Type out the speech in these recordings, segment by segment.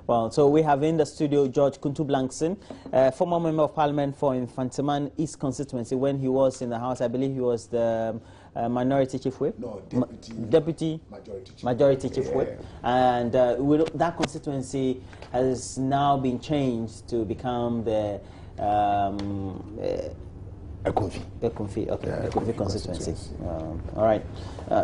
Well, so we have in the studio George Kuntu Blankson, former Member of Parliament for Infantiman East constituency. When he was in the House, I believe he was the Minority Chief Whip? No, Deputy Majority Chief yeah. Whip. And that constituency has now been changed to become the Ekunfi constituency. All right.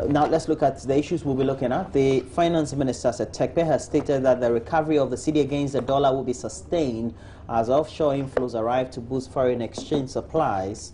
Now let's look at the issues we'll be looking at. The Finance Minister, Cedi, has stated that the recovery of the cedi against the dollar will be sustained as offshore inflows arrive to boost foreign exchange supplies.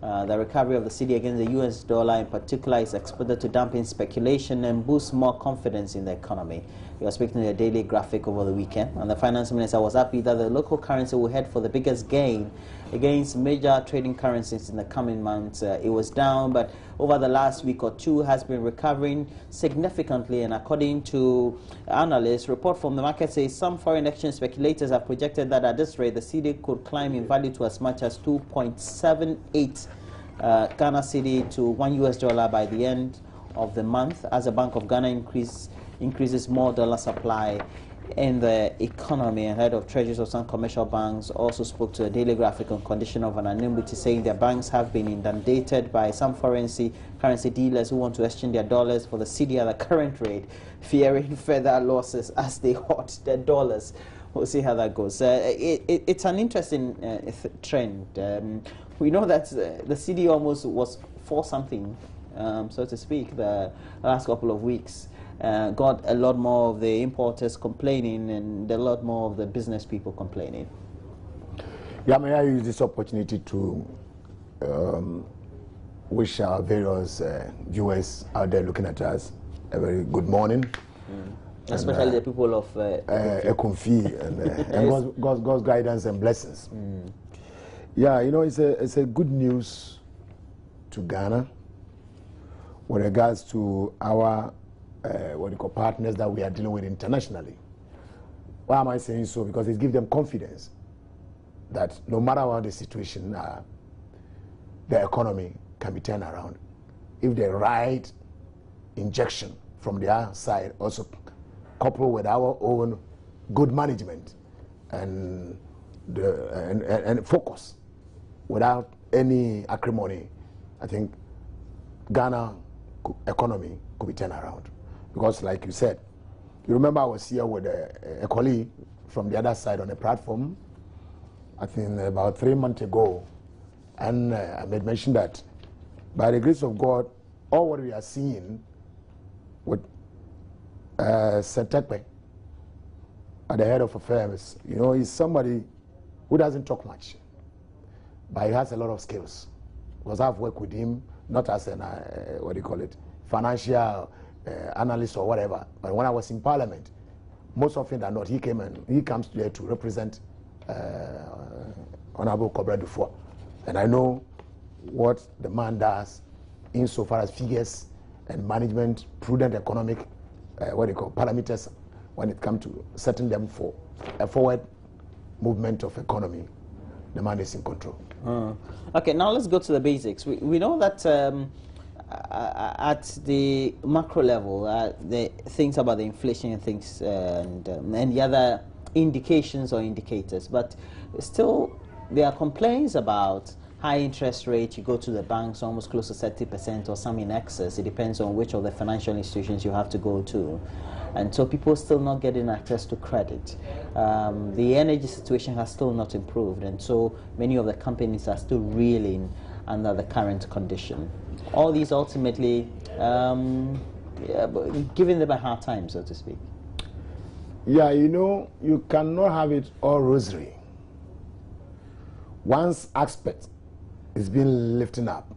The recovery of the cedi against the US dollar in particular is expected to dampen speculation and boost more confidence in the economy. We were speaking to a daily graphic over the weekend, and the Finance Minister was happy that the local currency will head for the biggest gain against major trading currencies in the coming months. It was down, but over the last week or two has been recovering significantly, and according to analysts, report from the market says some foreign exchange speculators have projected that at this rate the cedi could climb in value to as much as 2.78 Ghana cedi to $1 by the end of the month, as the Bank of Ghana increases more dollar supply in the economy. And head of treasuries of some commercial banks also spoke to a daily graphic on condition of anonymity, saying their banks have been inundated by some currency dealers who want to exchange their dollars for the cedi at the current rate, fearing further losses as they hoard their dollars. We'll see how that goes. It's an interesting trend. We know that the cedi almost was for something, so to speak, the last couple of weeks. Got a lot more of the importers complaining and a lot more of the business people complaining. Yeah, may I use this opportunity to wish our various viewers out there looking at us a very good morning. Especially the people of Ekunfi and God's guidance and blessings. Yeah, you know, it's a good news to Ghana with regards to our partners that we are dealing with internationally. Why am I saying so? Because it gives them confidence that no matter what the situation, the economy can be turned around if the right injection from their side also coupled with our own good management and focus without any acrimony. I think Ghana economy could be turned around. Because like you said, you remember I was here with a colleague from the other side on the platform, I think about 3 months ago, and I made mention that by the grace of God, all what we are seeing with Cedi at the head of affairs, you know, he's somebody who doesn't talk much, but he has a lot of skills. Because I've worked with him, not as an, financial analyst or whatever, but when I was in Parliament, most often than not, he comes there to represent Honorable Cobra Dufour. And I know what the man does insofar as figures and management, prudent economic, parameters when it comes to setting them for a forward movement of economy. The man is in control. Okay, now let's go to the basics. We know that at the macro level, the things about the inflation and things and the other indications or indicators, but still there are complaints about high interest rate. You go to the banks almost close to 30% or some in excess. It depends on which of the financial institutions you have to go to. And so people still not getting access to credit. The energy situation has still not improved, and so many of the companies are still reeling under the current condition. All these ultimately giving them a hard time, so to speak. Yeah, you know, you cannot have it all rosary. Once aspect is being lifted up,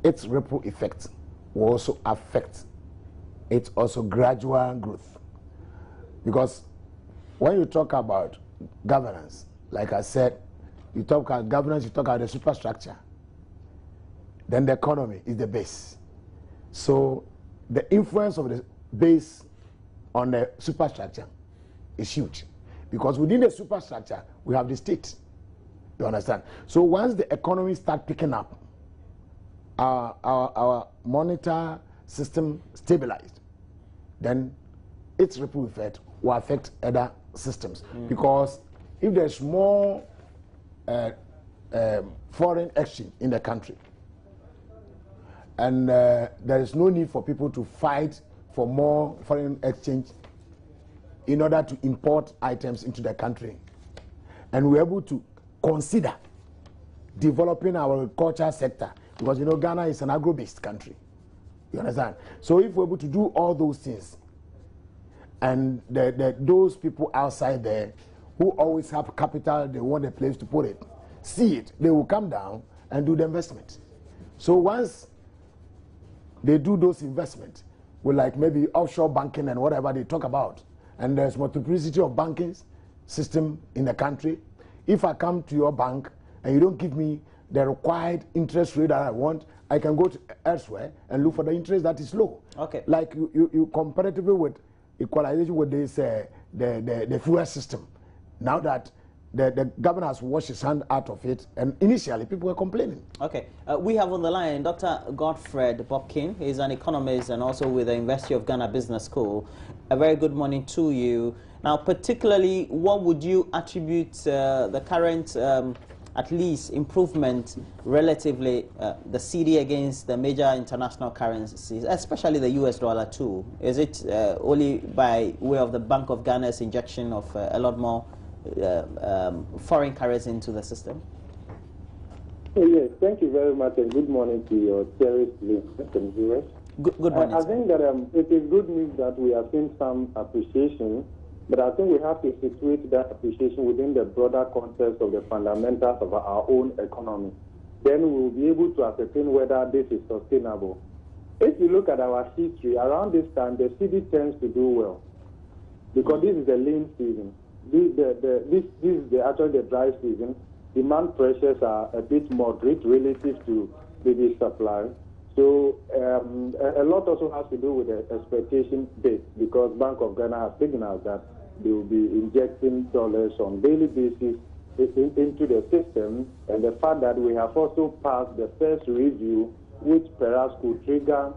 its ripple effect will also affect its also gradual growth. Because when you talk about governance, like I said, you talk about governance, you talk about the superstructure, then the economy is the base. So the influence of the base on the superstructure is huge. Because within the superstructure, we have the state. You understand? So once the economy starts picking up, our monitor system stabilized, then its ripple effect will affect other systems. Because if there's more foreign exchange in the country, and there is no need for people to fight for more foreign exchange in order to import items into the country, and we're able to consider developing our agriculture sector, because you know Ghana is an agro-based country. You understand? So if we're able to do all those things, and those people outside there who always have capital, they want a place to put it, see it, they will come down and do the investment. So once they do those investments with like maybe offshore banking and whatever they talk about, and there's multiplicity of banking system in the country, if I come to your bank and you don't give me the required interest rate that I want, I can go to elsewhere and look for the interest that is low. Okay. Like you comparatively with equalization with this the fuel system. Now that the governor has washed his hand out of it, and initially people were complaining. Okay, we have on the line Dr. Godfred Bobkin. He's an economist and also with the University of Ghana Business School. A very good morning to you. Now, particularly, what would you attribute the current, at least, improvement relatively, the Cedi against the major international currencies, especially the US dollar too? Is it only by way of the Bank of Ghana's injection of a lot more foreign currency into the system? Yes, thank you very much, and good morning to your cherished listeners and viewers. Good morning. I think that it is good news that we have seen some appreciation, but I think we have to situate that appreciation within the broader context of the fundamentals of our own economy. Then we will be able to ascertain whether this is sustainable. If you look at our history, around this time, the Cedi tends to do well, because this is a lean season. This is actually the dry season. Demand pressures are a bit moderate relative to the supply. So a lot also has to do with the expectation base, because Bank of Ghana has signaled that they will be injecting dollars on daily basis into the system, and the fact that we have also passed the first review, which perhaps could trigger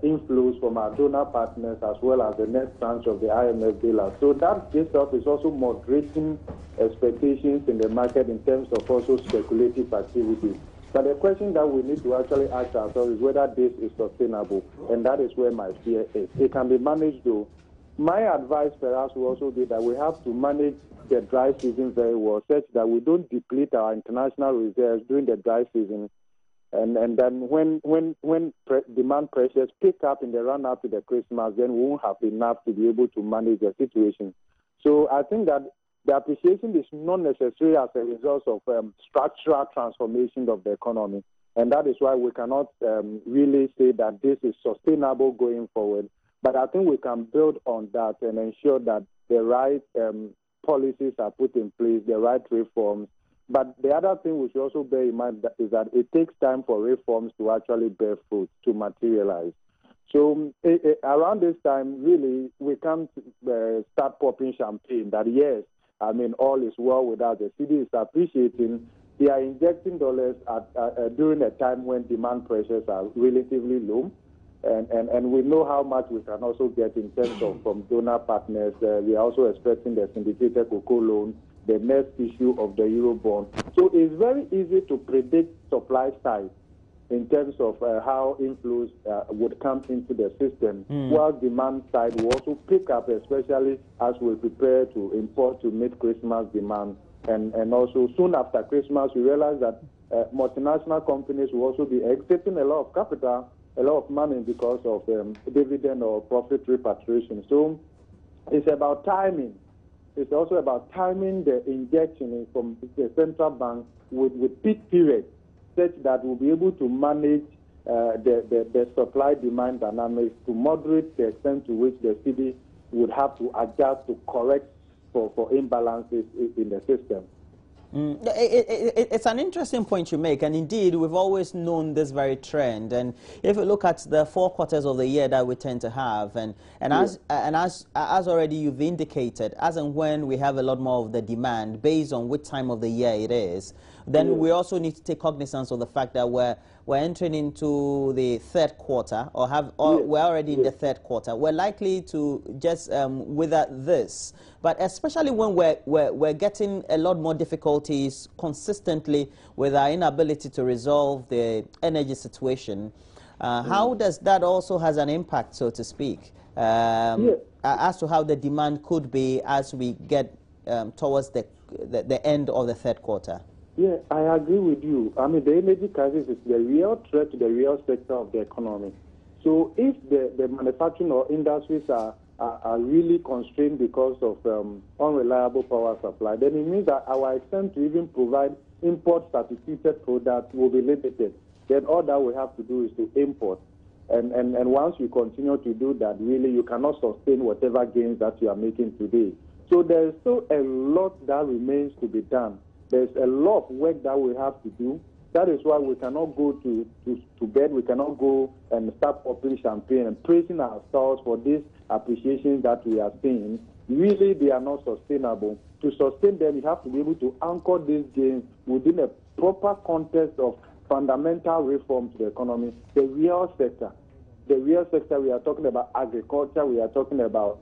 inflows from our donor partners as well as the next tranche of the IMF bailout. So that itself is also moderating expectations in the market in terms of also speculative activity. But the question that we need to actually ask ourselves is whether this is sustainable, and that is where my fear is. It can be managed though. My advice perhaps will also be that we have to manage the dry season very well, such that we don't deplete our international reserves during the dry season. And then when demand pressures pick up in the run-up to the Christmas, then we won't have enough to be able to manage the situation. So I think that the appreciation is not necessarily as a result of structural transformation of the economy. And that is why we cannot really say that this is sustainable going forward. But I think we can build on that and ensure that the right policies are put in place, the right reforms. But the other thing we should also bear in mind is that it takes time for reforms to actually bear fruit, to materialize. So around this time, really, we can't start popping champagne that, yes, I mean, all is well with us. The Cedi is appreciating. They are injecting dollars during a time when demand pressures are relatively low. And we know how much we can also get in terms of from donor partners. We are also expecting the syndicated cocoa loan, the next issue of the Eurobond. So it's very easy to predict supply side in terms of how inflows would come into the system, while demand side will also pick up, especially as we prepare to import to meet Christmas demand. And also soon after Christmas, we realize that multinational companies will also be exiting a lot of capital, a lot of money because of dividend or profit repatriation. So it's about timing. It's also about timing the injection from the central bank with peak periods, such that we'll be able to manage the supply-demand dynamics to moderate the extent to which the Cedi would have to adjust to correct for imbalances in the system. It's an interesting point you make, and indeed we've always known this very trend. And if you look at the 4 quarters of the year that we tend to have, and as already you've indicated, as and when we have a lot more of the demand based on which time of the year it is, then we also need to take cognizance of the fact that we're we're entering into the third quarter, or we're already in the third quarter, we're likely to just wither this. But especially when we're getting a lot more difficulties consistently with our inability to resolve the energy situation, how does that also has an impact, so to speak, as to how the demand could be as we get towards the end of the third quarter? Yeah, I agree with you. I mean, the energy crisis is the real threat to the real sector of the economy. So if the manufacturing or industries are really constrained because of unreliable power supply, then it means that our extent to even provide import substituted products will be limited. Then all that we have to do is to import. And once you continue to do that, really you cannot sustain whatever gains that you are making today. So there is still a lot that remains to be done. There's a lot of work that we have to do. That is why we cannot go to bed. We cannot go and start popping champagne and praising ourselves for this appreciation that we are seeing. Really, they are not sustainable. To sustain them, you have to be able to anchor these gains within a proper context of fundamental reform to the economy. The real sector, we are talking about agriculture, we are talking about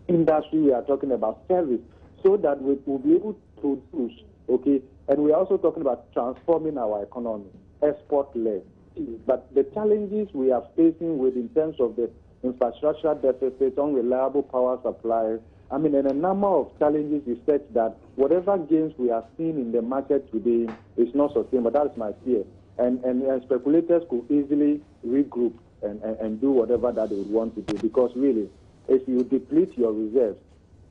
industry, we are talking about service, so that we will be able to produce, okay? And we are also talking about transforming our economy, export-led. But the challenges we are facing with in terms of the infrastructural deficit, unreliable power supplies, I mean, and a number of challenges is such that whatever gains we are seeing in the market today is not sustainable. That is my fear. And speculators could easily regroup and do whatever that they would want to do, because really, if you deplete your reserves,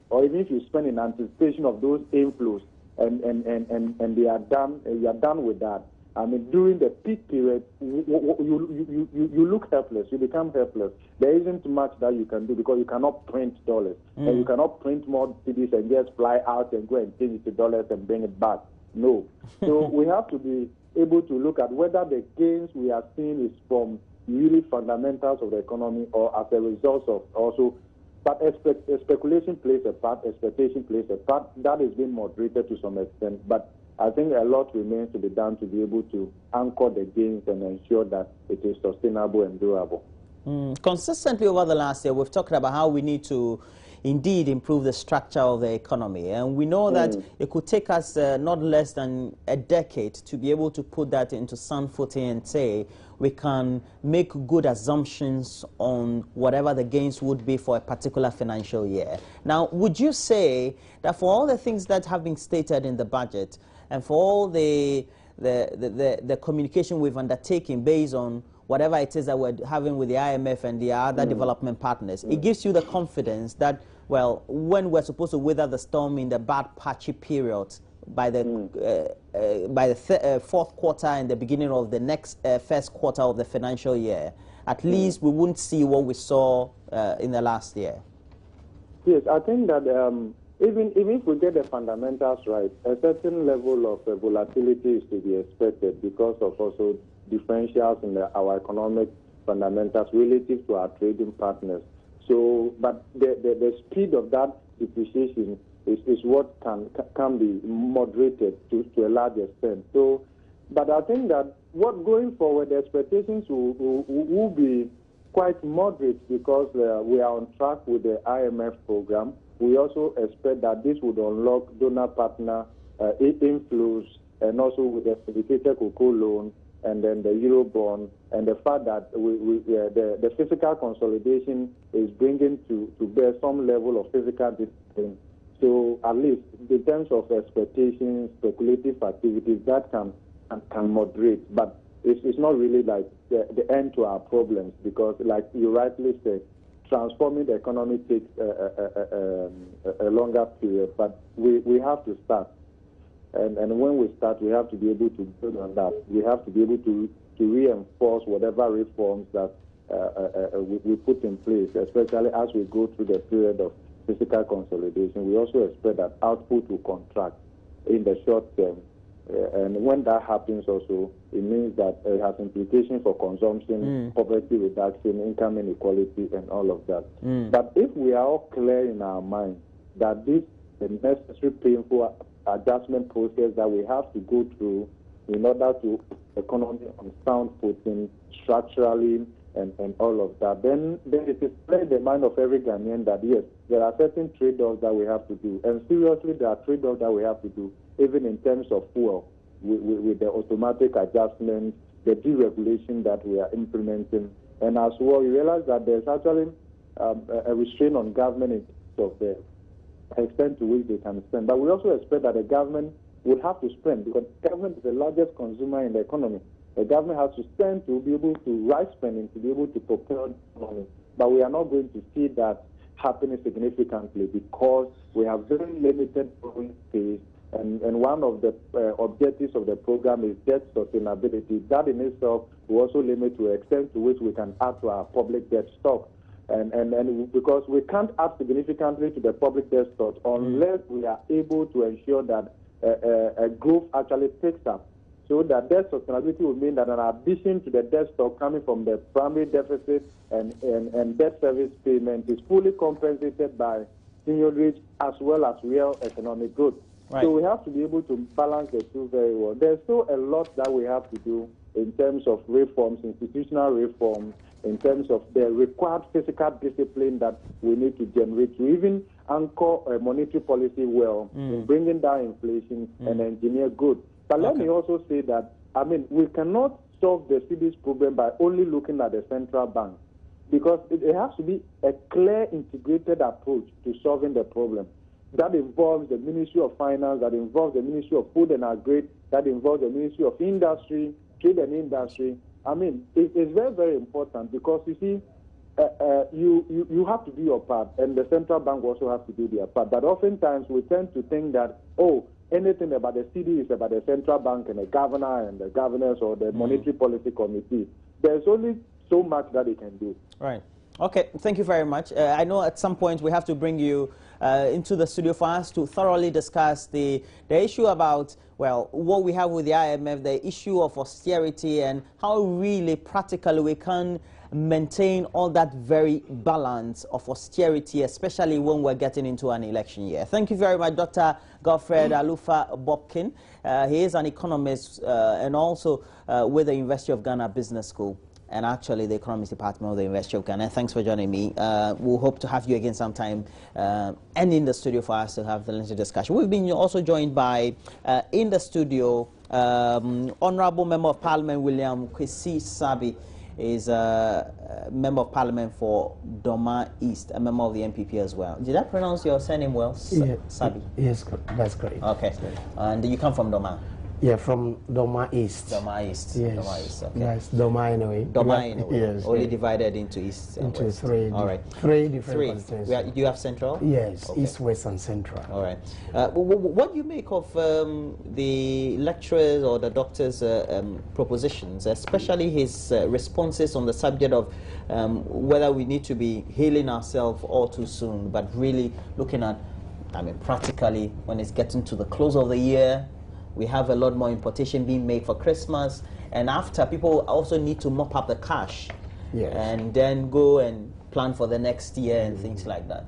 or even if you spend in anticipation of those inflows, and they are done, you are done with that. I mean, during the peak period, you look helpless. You become helpless. There isn't much that you can do because you cannot print dollars, and you cannot print more CDs and just fly out and go and change it to dollars and bring it back. No. So we have to be able to look at whether the gains we are seeing is from really fundamentals of the economy or as a result of also. But speculation plays a part, expectation plays a part. That is being moderated to some extent. But I think a lot remains to be done to be able to anchor the gains and ensure that it is sustainable and durable. Consistently over the last year, we've talked about how we need to indeed improve the structure of the economy. And we know that it could take us not less than a decade to be able to put that into sound footing and say we can make good assumptions on whatever the gains would be for a particular financial year. Now, would you say that for all the things that have been stated in the budget and for all the communication we've undertaken based on whatever it is that we're having with the IMF and the other development partners, it gives you the confidence that, well, when we're supposed to weather the storm in the bad patchy period, by the fourth quarter and the beginning of the next first quarter of the financial year, at least we wouldn't see what we saw in the last year? Yes, I think that even if we get the fundamentals right, a certain level of volatility is to be expected because of also differentials in our economic fundamentals relative to our trading partners. So, but the speed of that depreciation is what can be moderated to a large extent. So, but I think that what going forward, the expectations will be quite moderate because we are on track with the IMF program. We also expect that this would unlock donor partner inflows, and also with the syndicated cocoa loan, and then the Eurobond, and the fact that the fiscal consolidation is bringing to bear some level of fiscal discipline. So at least in terms of expectations, speculative activities, that can moderate. But it's not really like the end to our problems, because like you rightly said, transforming the economy takes a longer period. But we have to start. And when we start, we have to be able to build on that. We have to be able to reinforce whatever reforms that we put in place, especially as we go through the period of fiscal consolidation. We also expect that output will contract in the short term. And when that happens also, it means that it has implications for consumption, poverty reduction, income inequality, and all of that. But if we are all clear in our mind that this is a necessary, painful adjustment process that we have to go through in order to economy on sound footing structurally and all of that, then it is clear in the mind of every Ghanaian that yes, there are certain trade-offs that we have to do, and seriously there are trade-offs that we have to do, even in terms of fuel, with the automatic adjustment, the deregulation that we are implementing, and as well, you realize that there's actually a restraint on government in terms of the extent to which they can spend. But we also expect that the government will have to spend, because the government is the largest consumer in the economy. The government has to spend to be able to rise spending, to be able to propel the economy. But we are not going to see that happening significantly because we have very limited borrowing space. And one of the objectives of the program is debt sustainability. That in itself will also limit to the extent to which we can add to our public debt stock. And because we can't add significantly to the public debt stock unless we are able to ensure that a growth actually picks up. So that debt sustainability will mean that in addition to the debt stock coming from the primary deficit and debt service payment is fully compensated by seniorage as well as real economic growth. Right. So we have to be able to balance the two very well. There's still a lot that we have to do in terms of reforms, institutional reform, in terms of the required fiscal discipline that we need to generate to even anchor a monetary policy well in bringing down inflation and engineer growth. But let me also say that, I mean, we cannot solve the Cedi's problem by only looking at the central bank, because it has to be a clear, integrated approach to solving the problem. That involves the Ministry of Finance, that involves the Ministry of Food and Agri, that involves the Ministry of Industry, Trade and Industry. I mean, it's very, very important because, you see, you have to do your part, and the central bank also has to do their part. But oftentimes we tend to think that, anything about the Cedi is about the central bank and the governor and the governors or the monetary policy committee. There's only so much that they can do. Right. Okay, thank you very much. I know at some point we have to bring you into the studio for us to thoroughly discuss the issue about, well, what we have with the IMF, the issue of austerity, and how really practically we can maintain all that very balance of austerity, especially when we're getting into an election year. Thank you very much, Dr. Godfred Alufa-Bobkin. He is an economist and also with the University of Ghana Business School, and actually the Economics Department of the University of Ghana. Thanks for joining me. We'll hope to have you again sometime and in the studio for us to have the lengthy discussion. We've been also joined by, in the studio, Honorable Member of Parliament William Kwesi Sabi is a Member of Parliament for Doma East, a member of the MPP as well. Did I pronounce your surname well? Sabi? Yes, that's great. Okay. And you come from Doma? Yeah, from Doma East. Doma East. Yes. Doma East. Okay. Yes, Doma in a way. Doma in a way. Yes. Only divided into East and into West. three. All right. Three different constituencies. Do you have Central? Yes, okay. East, West, and Central. All right. What do you make of the lecturers or the doctor's propositions, especially his responses on the subject of whether we need to be healing ourselves all too soon, but really looking at, I mean, practically when it's getting to the close of the year, we have a lot more importation being made for Christmas, and after, people also need to mop up the cash, yes, and then go and plan for the next year and things like that.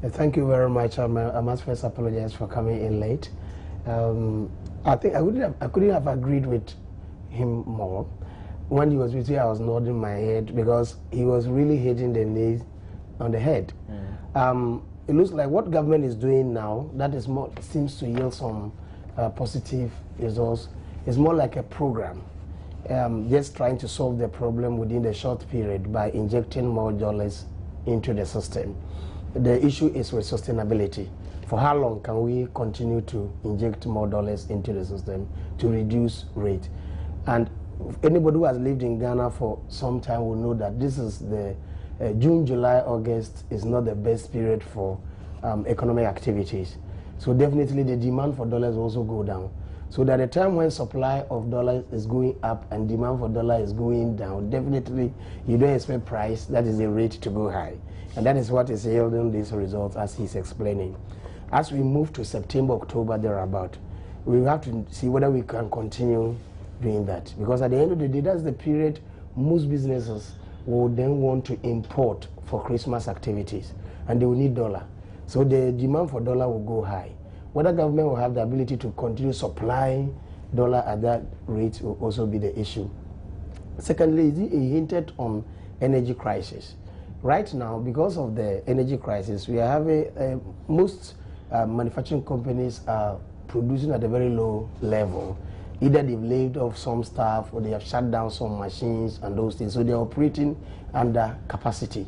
Thank you very much. I must first apologize for coming in late. I think I couldn't have agreed with him more. When he was with you, I was nodding my head because he was really hitting the nail on the head. It looks like what government is doing now, that is more, seems to yield some positive results. It's more like a program, just trying to solve the problem within the short period by injecting more dollars into the system. The issue is with sustainability. For how long can we continue to inject more dollars into the system to reduce rate? And anybody who has lived in Ghana for some time will know that this is the June, July, August is not the best period for economic activities. So definitely the demand for dollars will also go down. So that the time when supply of dollars is going up and demand for dollar is going down, definitely you don't expect price, that is the rate, to go high. And that is what is yielding these results as he's explaining. As we move to September, October, thereabout, we have to see whether we can continue doing that. Because at the end of the day, that's the period most businesses will then want to import for Christmas activities, and they will need dollar. So the demand for dollar will go high. Whether government will have the ability to continue supplying dollar at that rate will also be the issue. Secondly, he hinted on energy crisis. Right now, because of the energy crisis, we are having most manufacturing companies are producing at a very low level. Either they've laid off some staff or they have shut down some machines and those things. So they're operating under capacity.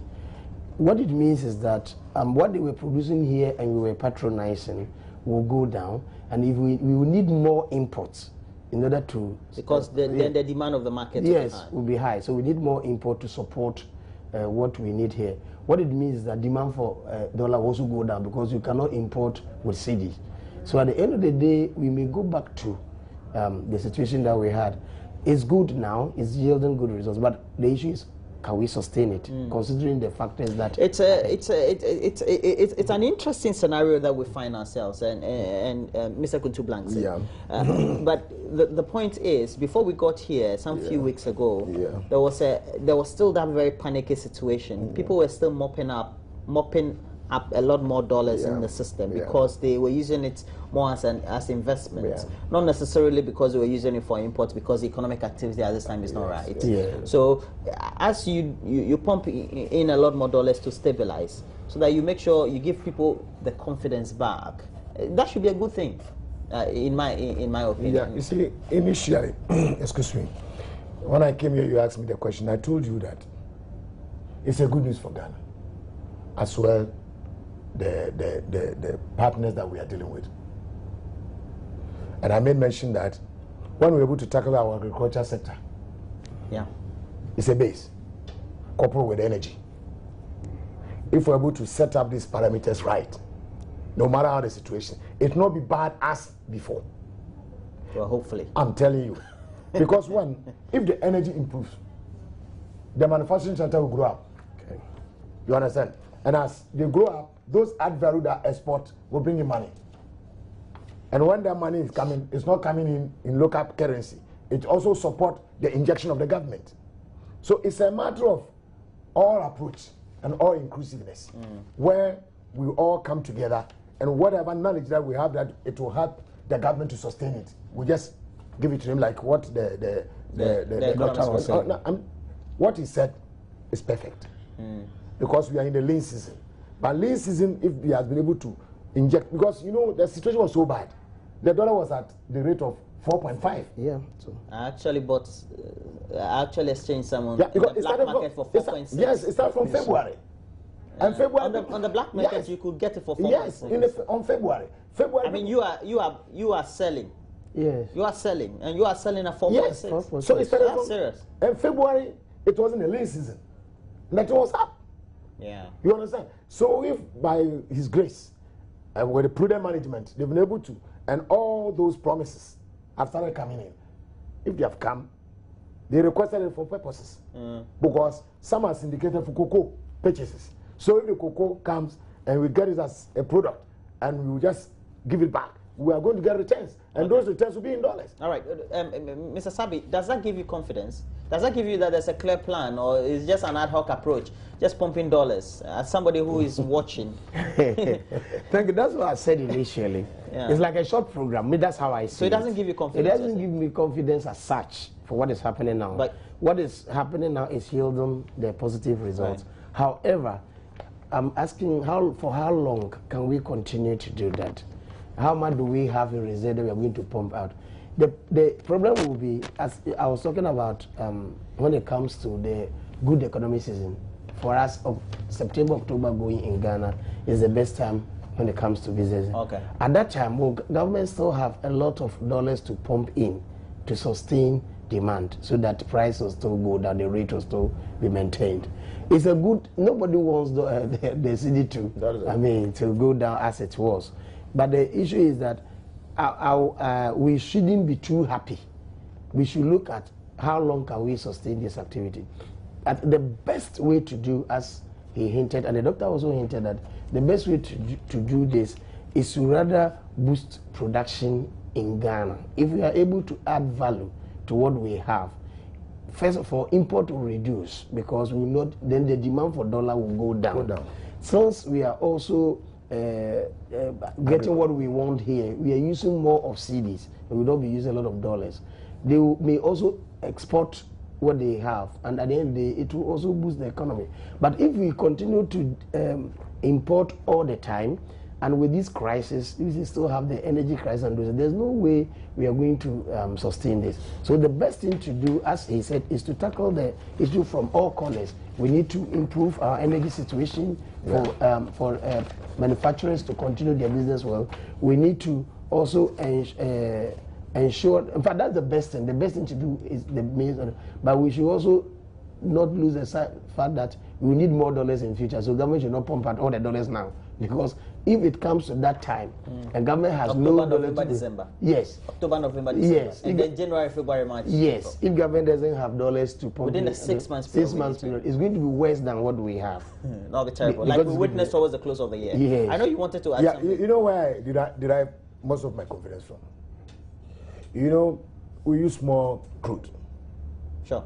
What it means is that what they were producing here and we were patronizing will go down, and if we will need more imports in order to... Because then the demand of the market will be high. So we need more import to support what we need here. What it means is that demand for dollar will also go down because you cannot import with Cedi. So at the end of the day, we may go back to the situation that we had. It's good now, it's yielding good results, but the issue is, can we sustain it, considering the factors that... It's an interesting scenario that we find ourselves, and Mr. Kuntu Blank said. Yeah. But the point is, before we got here, some few weeks ago, there was still that very panicky situation. People were still mopping up a lot more dollars in the system because they were using it more as investments, not necessarily because they were using it for imports, because the economic activity at this time is not right. So as you pump in a lot more dollars to stabilize, so that you make sure you give people the confidence back, that should be a good thing, in my opinion. Yeah, you see, initially, excuse me, when I came here, you asked me the question. I told you that it's a good news for Ghana, as well the partners that we are dealing with. And I made mention that when we're able to tackle our agriculture sector, it's a base, coupled with energy. If we're able to set up these parameters right, no matter how the situation, it will not be bad as before. Well, hopefully. I'm telling you. Because one, if the energy improves, the manufacturing sector will grow up. Okay. You understand? And as they grow up, those add value that export will bring in money. And when that money is coming, it's not coming in local currency. It also supports the injection of the government. So it's a matter of all approach and all inclusiveness, where we all come together, and whatever knowledge that we have that it will help the government to sustain it, we just give it to him, like what the doctor was saying. What he said is perfect, because we are in the lean season. But lean season, if he has been able to inject, because you know the situation was so bad, the dollar was at the rate of 4.5. Yeah. So I actually bought, exchanged some on the black market for 4.6. Yes, it started from February. And February on the black market, you could get it for 4.6. Yes, on February. I mean, you are selling. Yes. You are selling, and you are selling at 4.6. Yes. So it's serious. And February, it wasn't a lean season. That it was up. Yeah. You understand? So if by His grace and with the prudent management, they've been able to, and all those promises have started coming in. If they have come, they requested it for purposes. Because some are syndicated for cocoa purchases. So if the cocoa comes and we get it as a product and we will just give it back, we are going to get returns. And those returns will be in dollars. All right. Mr. Sabi, does that give you confidence? Does that give you that there's a clear plan, or is just an ad hoc approach, just pumping dollars? As somebody who is watching. Thank you. That's what I said initially. It's like a short program. That's how I see it. So it doesn't give you confidence? It doesn't give me confidence as such for what is happening now. But what is happening now is yielding the positive results. Right. However, I'm asking for how long can we continue to do that? How much do we have in reserve that we are going to pump out? The problem will be, as I was talking about, when it comes to the good economic season, for us, September, October going in Ghana is the best time when it comes to business. Okay. At that time, government still have a lot of dollars to pump in to sustain demand, so that the price will still go down, the rate will still be maintained. It's a good, nobody wants the Cedi to go down as it was. But the issue is that we shouldn't be too happy. We should look at how long can we sustain this activity. The best way to do, as he hinted, and the doctor also hinted, that the best way to do this is to rather boost production in Ghana. If we are able to add value to what we have, first of all, import will reduce, because then the demand for dollar will go down. Since we are also getting what we want here. We are using more of CDs, and we don't be using a lot of dollars. They may also export what they have, and at the end of the day, it will also boost the economy. But if we continue to import all the time, and with this crisis, we still have the energy crisis, and there's no way we are going to sustain this. So the best thing to do, as he said, is to tackle the issue from all corners. We need to improve our energy situation for manufacturers to continue their business well. We need to also ensure, in fact, that's the best thing. The best thing to do is the main, but we should also not lose the fact that we need more dollars in future. So government should not pump out all the dollars now, because if it comes to that time, and government has October, no dollars November, to do, December. Yes. October, November, December. Yes. And then January, February, March. Yes. If government doesn't have dollars to pump within the 6 months period, it's going to be worse than what we have. Not be terrible. Like we witnessed towards the close of the year. Yes. I know you wanted to add something. You know where did I most of my confidence from? You know, we use more crude. Sure.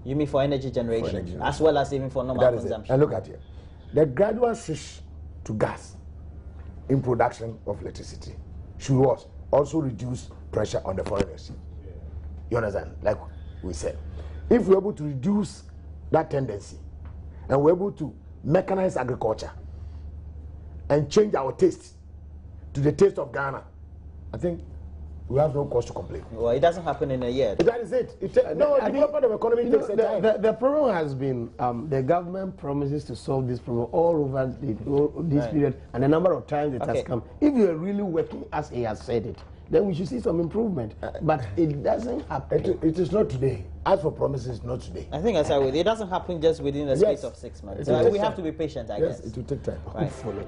You mean for energy generation, as well as even for normal consumption. And look at it. The gradual switch to gas in production of electricity should also reduce pressure on the foreign exchange. You understand? Like we said. If we're able to reduce that tendency, and we're able to mechanize agriculture and change our taste to the taste of Ghana, I think we have no cause to complain. Well, it doesn't happen in a year. That is it. Development of economy takes time. The problem has been the government promises to solve this problem all over this period, and the number of times it has come. If you are really working as he has said it, then we should see some improvement. But it doesn't happen. It is not today. As for promises, not today. I think I said it doesn't happen just within the space of 6 months. So we have to be patient, I guess. Yes, it will take time. Right. Hopefully.